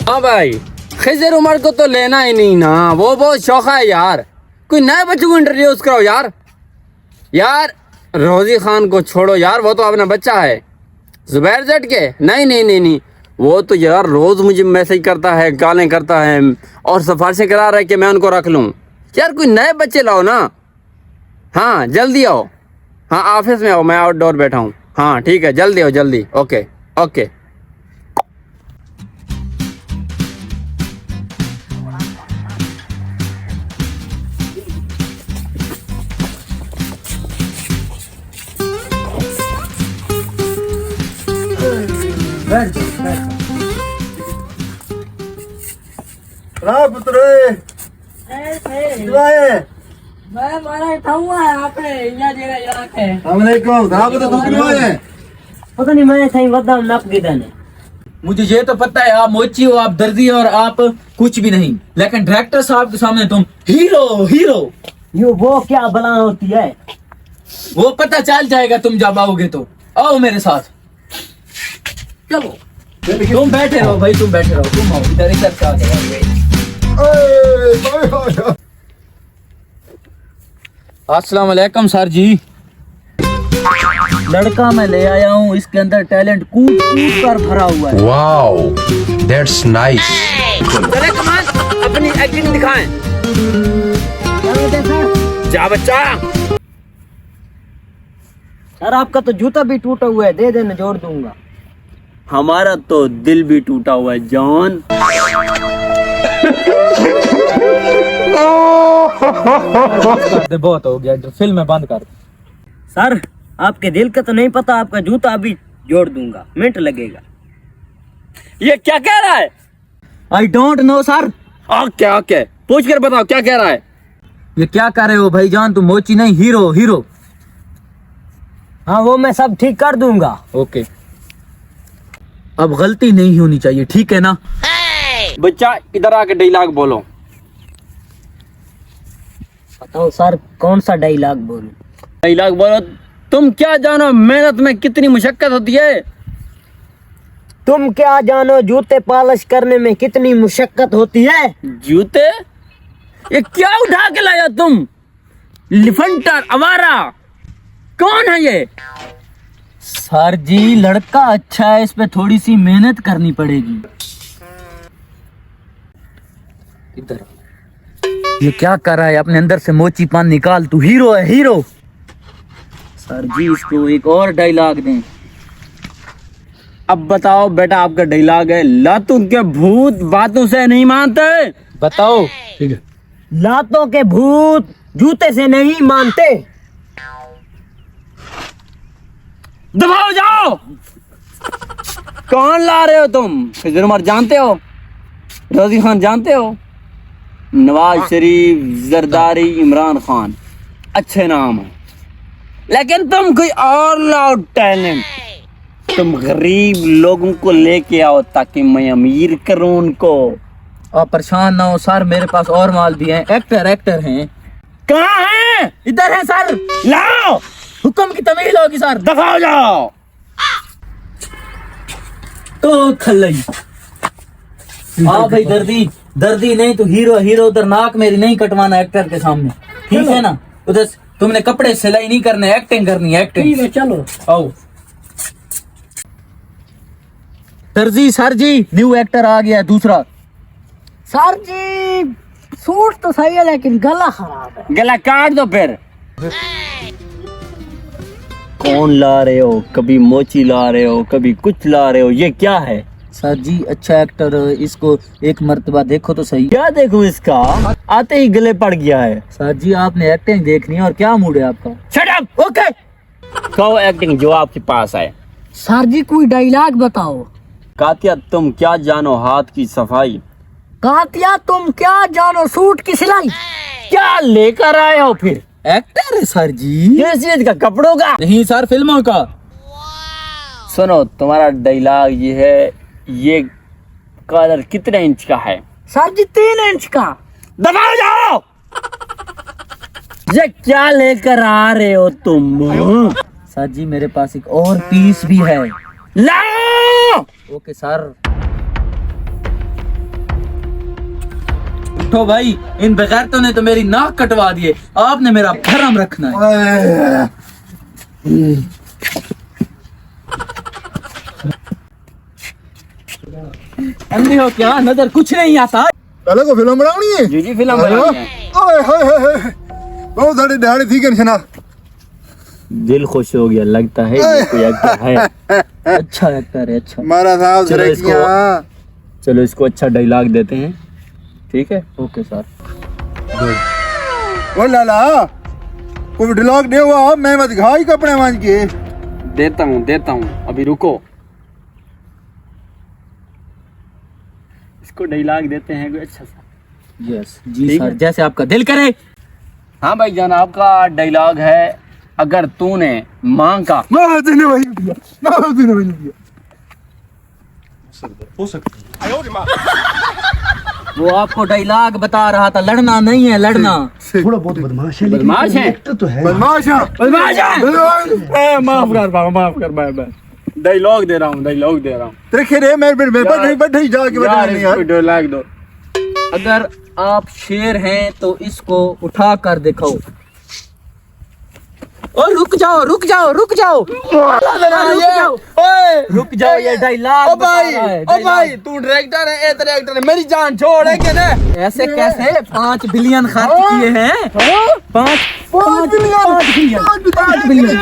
हाँ भाई, खिजर उमर को तो लेना ही नहीं ना, वो बहुत शौक है यार। कोई नए बच्चे को इंट्रोड्यूस कराओ यार। यार रोजी खान को छोड़ो यार, वो तो अपना बच्चा है। जुबैर जट के नहीं, वो तो यार रोज मुझे मैसेज करता है, गालें करता है और सिफारिशें करा रहा है कि मैं उनको रख लूँ। यार कोई नए बच्चे लाओ ना। हाँ जल्दी आओ, हाँ ऑफिस में आओ, मैं आउटडोर बैठा हूँ। हाँ ठीक है, जल्दी आओ जल्दी। Okay okay. પુત્ર मैं मारा खाऊंगा आपने यहाँ जगह यहाँ के पता नहीं मैंने सही बदनाम नप गिदा ने। मुझे ये तो पता है आप मोची हो, आप दर्जी हो और आप कुछ भी नहीं, लेकिन डायरेक्टर साहब के सामने तुम हीरो हीरो। यो वो क्या बला होती है? वो पता चल जाएगा तुम जब आओगे तो। आओ मेरे साथ, चलो। तुम बैठे रहो भाई, तुम बैठे रहो, तुम आओ इधर इधर से आ जाओ। अस्सलाम वालेकुम सर जी। लड़का मैं ले आया हूँ, इसके अंदर टैलेंट कूद कूद कर भरा हुआ है। Wow, that's nice. चले कमान, अपनी एक्टिंग दिखाएं। जा बच्चा। सर आपका तो जूता भी टूटा हुआ है, दे देना जोड़ दूंगा। हमारा तो दिल भी टूटा हुआ है जॉन। बहुत हो गया, फिल्म में बंद कर। सर आपके दिल का तो नहीं पता, आपका जूता अभी जोड़ दूंगा, मिनट लगेगा। ये क्या कह रहा है? I don't know sir. Okay, पूछ कर बताओ क्या कह रहा है। ये क्या कर रहे हो भाईजान, तुम मोची नहीं हीरो हीरो। हाँ वो मैं सब ठीक कर दूंगा। ओके, अब गलती नहीं होनी चाहिए, ठीक है ना? बच्चा इधर आके डायलॉग बोलो। बताओ सर कौन सा डायलॉग बोलूं? डायलॉग बोलो। तुम क्या जानो मेहनत में कितनी मुशक्कत होती है। तुम क्या जानो जूते पॉलिश करने में कितनी मुशक्कत होती है। जूते? ये क्या उठा के लाया तुम? लिफंटर आवारा कौन है ये? सर जी लड़का अच्छा है, इस पे थोड़ी सी मेहनत करनी पड़ेगी। इधर ये क्या कर रहा है, अपने अंदर से मोची पान निकाल, तू हीरो है हीरो। सर जी इसको एक और डायलॉग दें। अब बताओ बेटा, आपका डायलॉग है। लातों के भूत बातों से नहीं मानते। बताओ। ठीक है। लातों के भूत जूते से नहीं मानते। दबाओ जाओ। कौन ला रहे हो तुम? खिजर उमर जानते हो? रोजी खान जानते हो? नवाज शरीफ, जरदारी, इमरान खान, अच्छे नाम है, लेकिन तुम कोई और लाओ टैलेंट। तुम गरीब लोगों को लेके आओ ताकि मैं अमीर करूं उनको। आप परेशान ना हो सर, मेरे पास और माल भी हैं, एक्टर हैं। कहाँ है? इधर है सर, लाओ। हुक्म की तमील होगी सर। दफा जाओ। तो खल्लई हाँ भाई, दर्दी नहीं तो हीरो। उधर नाक मेरी नहीं कटवाना एक्टर के सामने, ठीक है ना? उधर तुमने कपड़े सिलाई नहीं करने, एक्टिंग करनी है, एक्टिंग। ठीक है चलो आओ। दर्जी सर जी, न्यू एक्टर आ गया दूसरा। सर जी सूट तो सही है लेकिन गला खराब है। गला काट दो फिर। कौन ला रहे हो? कभी मोची ला रहे हो, कभी कुछ ला रहे हो, ये क्या है? सर जी अच्छा एक्टर, इसको एक मर्तबा देखो तो सही। क्या देखूं इसका? आते ही गले पड़ गया है। सर जी आपने एक्टिंग देखनी है, और क्या मूड है आपका? Shut up. ओके, कहो एक्टिंग जो आपके पास है। सर जी कोई डायलॉग बताओ। कातिया तुम क्या जानो हाथ की सफाई। कातिया तुम क्या जानो सूट की सिलाई। क्या लेकर आए हो फिर? एक्टर है सर जी। किस चीज का? कपड़ों का? नहीं सर, फिल्मों का। सुनो तुम्हारा डायलॉग ये है, ये कलर कितने इंच का है? सर जी 3 इंच का। दबाओ जाओ। ये क्या लेकर आ रहे हो तुम? सर जी मेरे पास एक और पीस भी है। लाओ। Okay sir. उठो भाई, इन बेगैरतों ने तो मेरी नाक कटवा दी है, आपने मेरा भरम रखना है। अंधे हो क्या, नजर कुछ नहीं आता। पहले को फिल्म बनानी है जी जी फिल्म बनानी है। ओए हाय हाय हाय बहुत सारी दिहाड़ी थी कि ना दिल खुश हो गया, लगता है ये कोई एक्टर है। अच्छा एक्टर है, अच्छा। मारा साहब चलो तरक्कियां चलो इसको अच्छा डायलॉग देते हैं, ठीक है? Okay sir. ओ लाला कोई डिलॉग दे हुआ मैं मत घाई कपड़े मांझ के देता हूँ, अभी रुको, इसको डायलॉग देते हैं कोई अच्छा सा। यस जी ठीक सर, है। जैसे आपका दिल करे। हाँ भाई जान, आपका डायलॉग है, अगर तूने माँ का मैं तेने वही दिया मैं तेने वही दिया वो आपको डायलॉग बता रहा था, लड़ना नहीं है, लड़ना। थोड़ा बहुत बदमाश है बदमाश है। तो है बदमाश है बदमाश है। माफ कर बाबा, माफ कर बाबा, डायलॉग दे रहा हूँ। त्रिखे रे मैं बैठे जाके बता यार नहीं इसको यार डायलॉग दो। अगर आप शेर हैं तो इसको उठा कर दिखाओ। ओ रुक जाओ रुक जाओ रुक जाओ रुक जाओ, ये डायलॉग ओ भाई तू डायरेक्टर है, तेरे एक्टर है, मेरी जान छोड़ है क्या ना? ऐसे कैसे 5 बिलियन खर्च किए हैं? 5 बिलियन।